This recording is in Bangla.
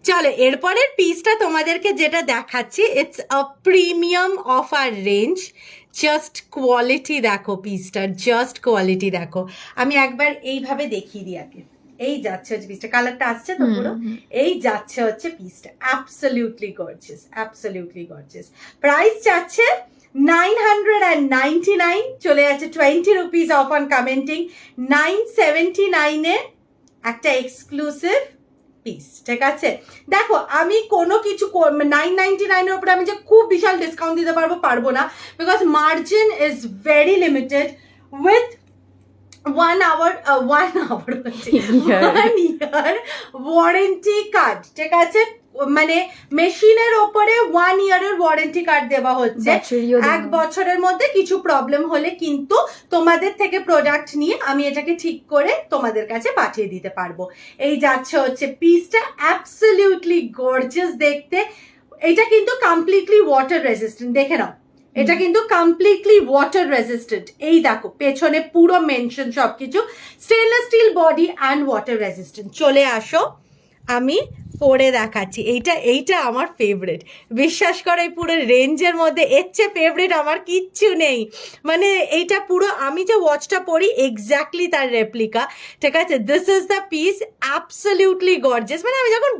চলো এরপরের পিসটা তোমাদেরকে যেটা দেখাচ্ছি, it's a premium of our range. Just quality দেখো পিসটার, জাস্ট কোয়ালিটি দেখো। আমি একবার এইভাবে দেখিয়ে দিই আগে। এই যাচ্ছে হচ্ছে পিসটা, কালারটা আসছে তো পুরো, এই যাচ্ছে হচ্ছে পিসটা। Absolutely gorgeous, absolutely gorgeous. Price যাচ্ছে 999, চলে যাচ্ছে 20 রুপিস অফ অন কমেন্টিং। 979 এ একটা এক্সক্লুসিভ পিস, ঠিক আছে? দেখো আমি কোনো কিছু 999 এর উপরে আমি যে খুব বিশাল ডিসকাউন্ট দিতে পারবো না, because margin is very limited with 1 year warranty card, ঠিক আছে? মানে মেশিনের ওপরে 1 ইয়ারের ওয়ারেন্টি কার্ড দেওয়া হচ্ছে। 1 বছরের মধ্যে কিছু প্রবলেম হলে কিন্তু তোমাদের থেকে প্রোডাক্ট নিয়ে আমি এটাকে ঠিক করে তোমাদের কাছে পাঠিয়ে দিতে পারবো। এই যাচ্ছে হচ্ছে পিসটা, অ্যাবসলিউটলি গর্জিয়াস দেখতে। এটা কিন্তু কমপ্লিটলি ওয়াটার রেজিস্ট্যান্ট, দেখে নাও, এটা কিন্তু কমপ্লিটলি ওয়াটার রেজিস্ট্যান্ট। এই দেখো পেছনে পুরো মেনশন সবকিছু, stainless steel body and water resistant. চলে আসো আমি পরে দেখাচ্ছি। এইটা আমার ফেভারিট, বিশ্বাস করো এই পুরো রেঞ্জের মধ্যে এর চেয়ে ফেভারিট আমার কিচ্ছু নেই। মানে এইটা পুরো, আমি যে ওয়াচটা পরি এক্স্যাক্টলি তার রেপ্লিকা, ঠিক আছে? This is the piece, absolutely gorgeous. মানে আমি যখন